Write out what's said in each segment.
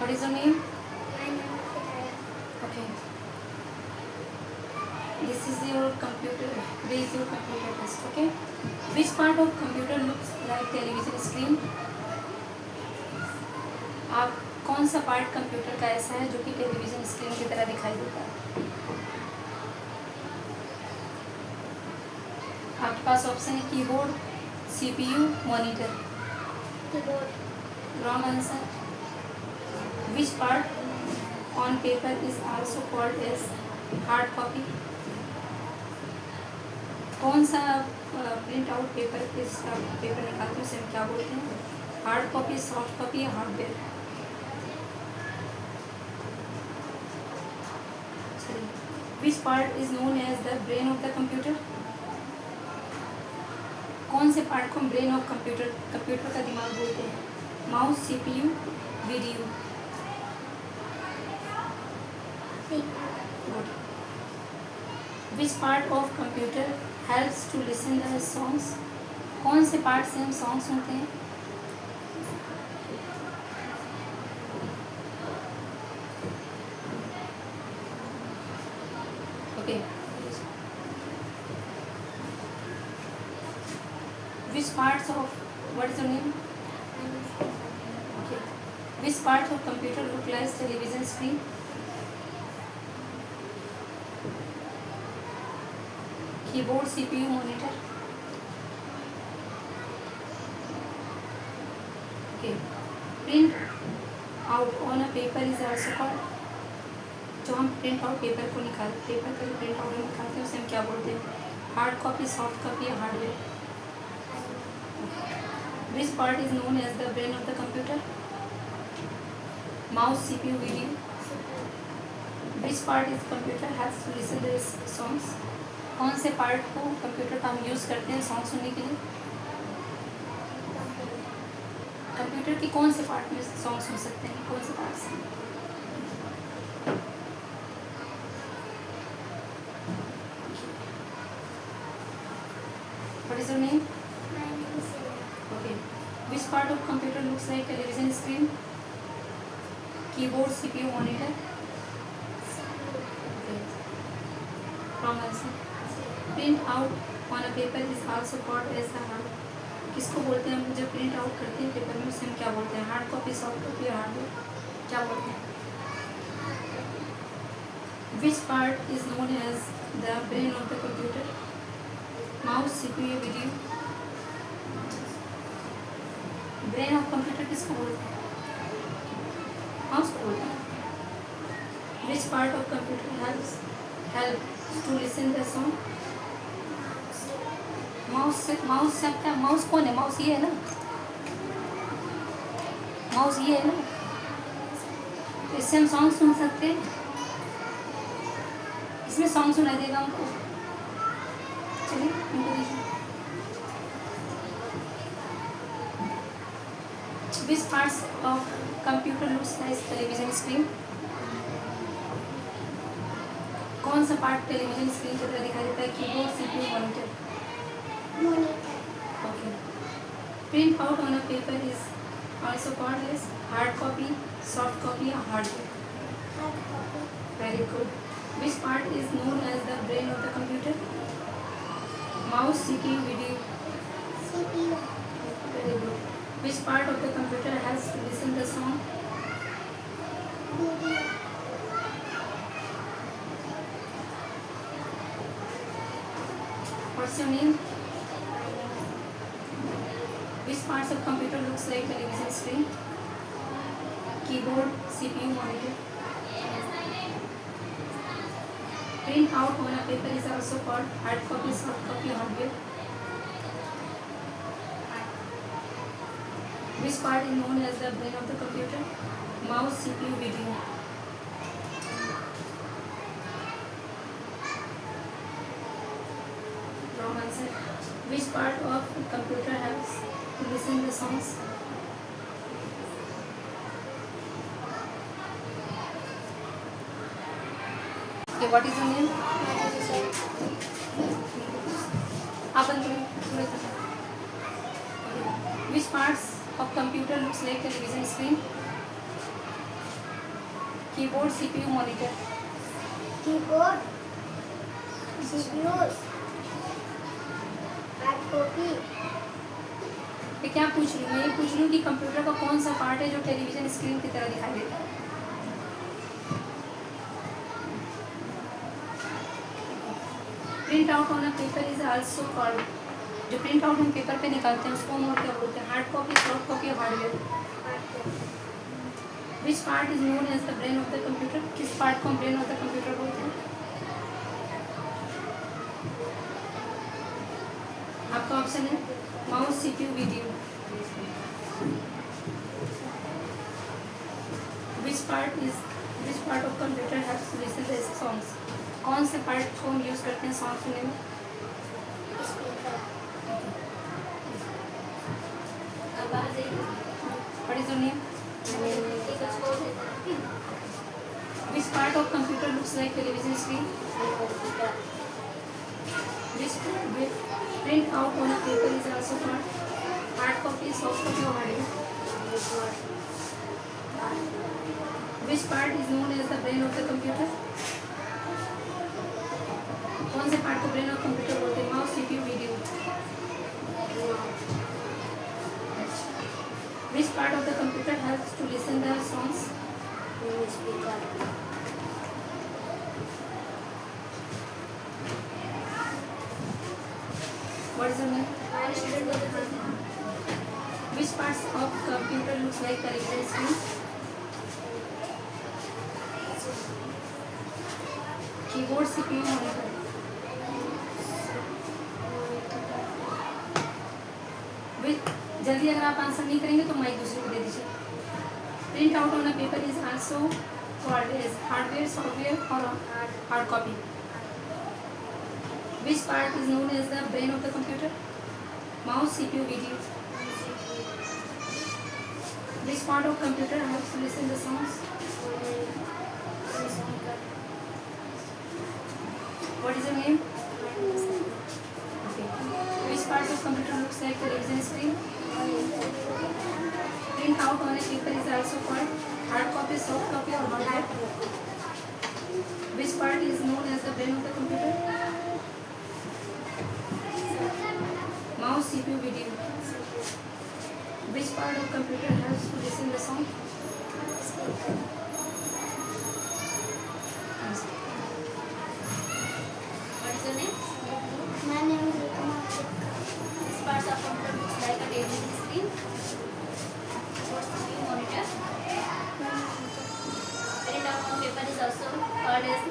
What is your name? My name is Hidayah. Okay. This is your computer. This is your computer test. Okay. Which part of computer looks like television screen? आप कौन सा part computer का ऐसा है जो कि television screen की तरह दिखाई देता है? आपके पास ऑप्शन है keyboard, CPU, monitor. Keyboard. Wrong answer. Which part on paper is also called as hard copy? कौन सा प्रिंट आउट पेपर इस पेपर निकालते हैं उसे हम क्या बोलते हैं? हार्ड कॉपी, सॉफ्ट कॉपी या hardware? Which part is known as the brain of the computer? कौन से पार्ट को हम ब्रेन ऑफ कंप्यूटर का दिमाग बोलते हैं? Mouse, CPU, video. Good. Which part of computer helps to listen the songs? कौन से पार्ट से हम सॉन्ग सुनते हैं? Okay. Which parts of what is your name? My name is Hidayah. Okay. Which part of computer look like television screen? Keyboard, CPU, monitor. Okay. Print out on a paper is also called. जो हम print out paper को paper का जो print out निकालते हैं उसे हम क्या बोलते हैं? हार्ड कॉपी, सॉफ्ट कॉपी या hardware? Which part is known as the brain of the computer? Mouse, CPU, video. Which part is computer has to listen to songs? कौन से पार्ट को कंप्यूटर का हम यूज़ करते हैं सॉन्ग सुनने के लिए? कंप्यूटर की कौन से पार्ट में सॉन्ग सुन सकते हैं? कौन से पार्ट से? What is your name? My name is Hidayah. Okay. Which part of computer looks like television screen? Keyboard, CPU, monitor. Okay. Wrong answer. Print out on a paper is also called as a hard. किसको बोलते हैं हम जब print out करते हैं paper में उसे हम क्या बोलते हैं? हार्ड कॉपी, सॉफ्ट कॉपी या हार्डवेयर? क्या बोलते हैं? Which part is known as the brain of the computer? Mouse, CPU या वीडियो? ब्रेन ऑफ कंप्यूटर किसको बोलते हैं? माउस को बोलते हैं. Which part of computer help to listen the song? Mouse से क्या? माउस कौन है? माउस ये है ना? माउस ये है ना? इससे हम सॉन्ग सुन सकते हैं. इसमें सॉन्ग सुनाई देगा हमको. चलिए उनको देखिए. Which parts of computer looks like television screen? कौन सा पार्ट टेलीविजन स्क्रीन की तरह दिखाई देता है? Keyboard, CPU, monitor. Monitor. Okay. Print out on a paper is also called as hard copy, soft copy or hardware. Hard copy. Very good. Which part is known as the brain of the computer? Mouse, CPU, video. CPU. Very good. Which part of the computer has to listen the song? Video. What's your name? Which parts of computer looks like television screen? Keyboard, CPU, monitor. Print out on a paper is also called hard copy, soft copy, hardware. Which part is known as the brain of the computer? Mouse, CPU, video. Wrong answer. Which part of computer helps to listen the songs? Okay, what is your name? My name is Hidayah. आप बंद करो, थोड़ा सा. Which parts of computer looks like television screen? Keyboard, CPU, monitor. Keyboard, CPU, hard copy, ये क्या पूछ रही हूँ मैं? ये पूछ रही हूँ कि कंप्यूटर का कौन सा पार्ट है जो टेलीविजन स्क्रीन की तरह दिखाई देता है? Print out on a paper is also called, जो प्रिंट आउट हम पेपर पे निकालते हैं उसको हम और क्या बोलते हैं? हार्ड कॉपी, सॉफ्ट कॉपी और hardware. Hard copy, which part is known as the brain of the computer? किस पार्ट को हम ब्रेन ऑफ द कंप्यूटर बोलते हैं? आपका ऑप्शन है mouse, CPU, video. Which part of computer haves to listen the songs? कौन से part को हम यूज करते हैं सॉन्ग सुनने में? Speaker, What is your name? Which part of computer looks like television screen? Which print out on a paper is also called hard copy, soft copy or hardware? Which part is known as the brain of the computer? कौन से part को brain of computer बोलते हैं? Mouse, CPU, video. Which part of the computer helps to listen the songs? Speaker, What is your name? Which parts of computer looks like television screen? Keyboard, CPU, monitor. जल्दी अगर आप answer नहीं करेंगे तो mic दूसरे को दे दीजिए। Print out on a paper is also called as hardware, software और hard copy. Which part is known as the brain of the computer? Mouse, CPU, video. Which part of computer helps to listen the songs? What is your name? Which part of computer looks like television screen? Print out on a paper is also called hard copy, soft copy or hardware. Which part is known as the brain of the computer? Mouse, CPU, video. Which part of computer helps to listen the song? What is your name? my name is Rukma. This parts of computer looks like a television screen. What's the new monitor? Print out on paper is also called as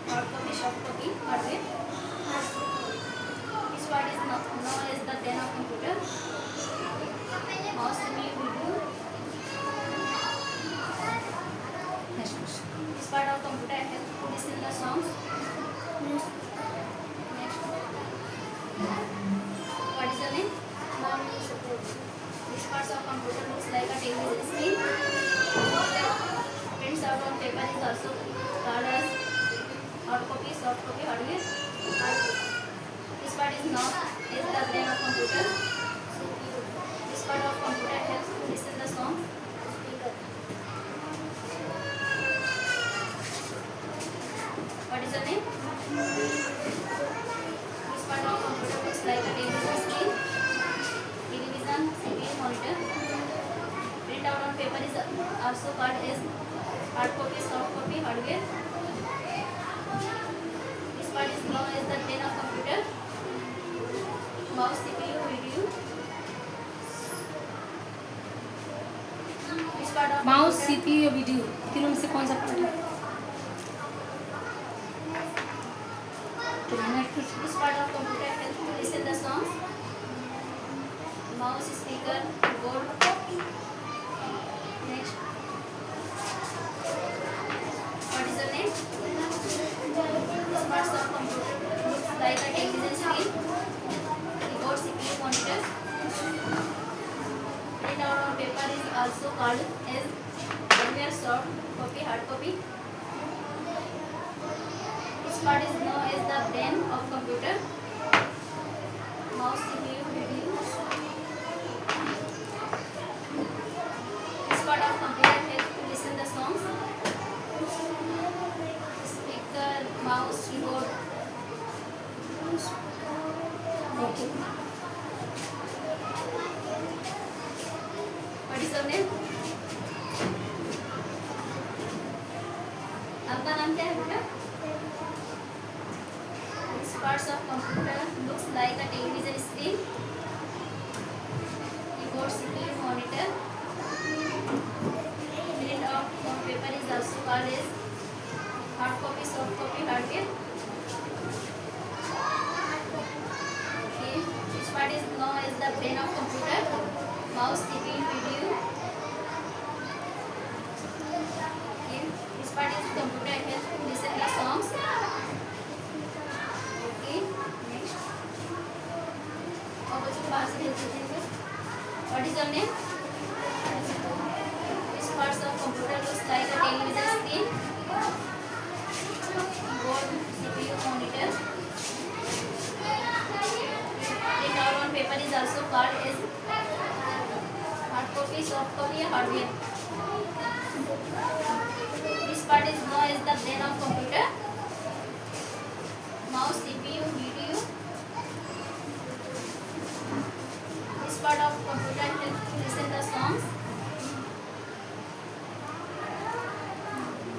hard copy, soft copy, hardware. Which part is known as the brain of computer? Mouse, CPU, video. Next question. This part of computer helps to listen the songs. Next. What is your name? This parts of computer looks like a television screen. Prints out on paper is also called as hard copy, soft copy, hardware. This part is known as the brain of computer. This part of computer helps to listen the song. What is your name? This part of computer looks like a television screen. Television, CPU, monitor. Print out on paper is also called as hard copy, soft copy, hardware. This part is known as the brain of computer. Mouse, CPU, video. Which part of mouse, computer- CPU या video, तीनों में से कौन सा part है? Which part of computer helps to listen the songs? Mouse, speaker, keyboard. Next. What is your name? This parts of computer looks like a television screen. Keyboard, CPU, monitor. Print out on paper is also called as hardware, soft copy, hard copy. This part is known as the brain of computer. Mouse, CPU, video. This part of computer helps to listen the songs. जानते हैं बेटा? Which parts of computer looks like a television screen? Keyboard, CPU, monitor. Print out on paper is also called as hard copy, soft copy, hardware. Okay. Which part is known as the brain of computer? Mouse, CPU, video. Okay. Which part is computer help to listen the songs? Okay. Next. और बच्चों बाहर से भेज देंगे. What is your name? Which parts of computer looks like a television screen? Keyboard, CPU, monitor. Print out on paper is also called as hard copy, soft copy, hardware. This part is known as the brain of computer. Mouse, CPU, video. This part of computer helps to listen the songs.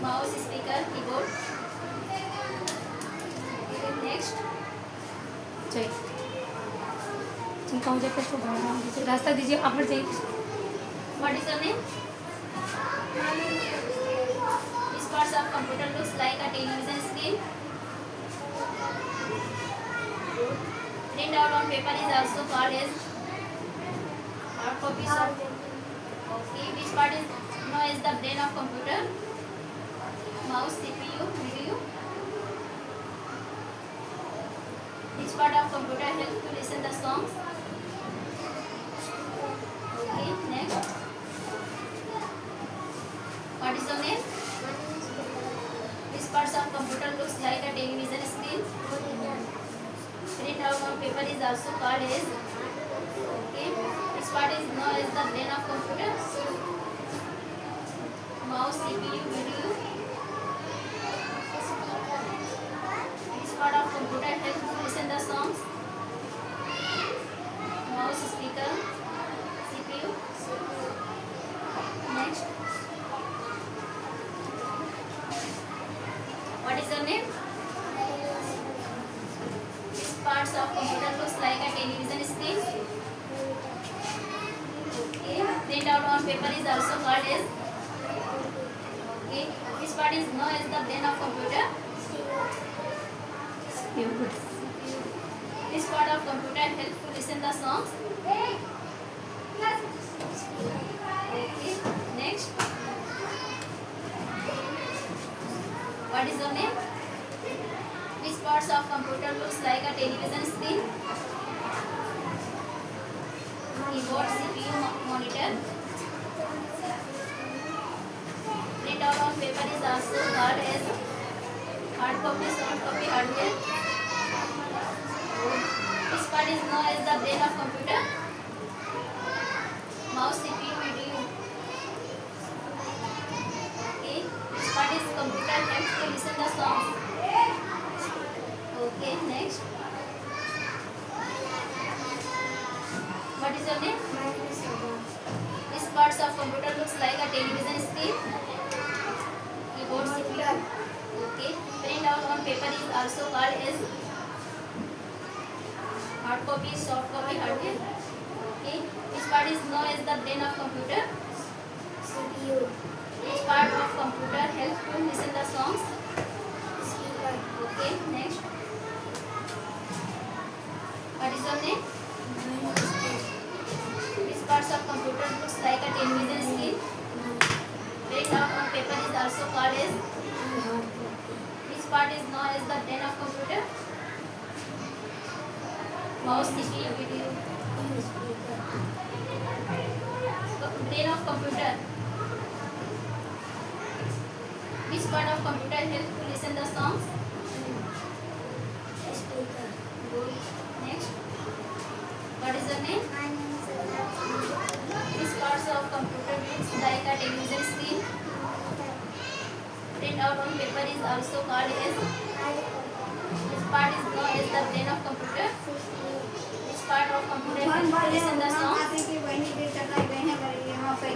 Mouse, speaker, keyboard. Next. चाहिए चिंता हो जाए तो रास्ता दीजिए आप हट जाइए. What is your name? Which parts of computer looks like a television screen? Print out on paper is also called as hard copy, soft. Okay. Which part is known as the brain of computer? Mouse, CPU, video. Which part of computer helps to listen the songs? Okay. Next. What is your name? Which parts of computer looks like a television screen? Print out on paper is also called as. Okay. Which part is known as the brain of computer? Mouse, CPU, video. Which part of computer helps to listen the songs? Mouse, speaker, CPU. Next. What is your name? Which parts of computer looks like a television screen? Okay. Print out on paper is also called as. Okay. Which part is known as the brain of computer? Which part of computer helps to listen the songs? Okay. Next. What is your name? Which parts of computer looks like a television screen? Keyboard, CPU, monitor. Print out on paper is also called as hard copy, soft copy, hardware. Which part is known as the brain of computer? Mouse, CPU, video. Okay. Which part is computer helps to listen the songs? Okay. Next. What is your name? Which parts of computer looks like a television screen? Keyboard, CPU. Okay. Print out on paper is also called as hard copy, soft copy, hardware. Okay. Which part is known as the brain of computer? CPU. Which part of computer helps to listen the songs? Speaker. Okay. Next. What is your name? Which parts of computer looks like a television screen? Print out on paper is also called as. Which part is known as the brain of computer? Mouse, CPU, video. Brain of computer. Which part of computer helps to listen the songs? Speaker. Good. Next. What is your name? My name is Radha. Which parts of computer looks like a television screen? Print out on paper is also called as. Which part is known as the brain of computer? Which part of computer helps to listen the songs? बहनी बेटा का बहन यहाँ पे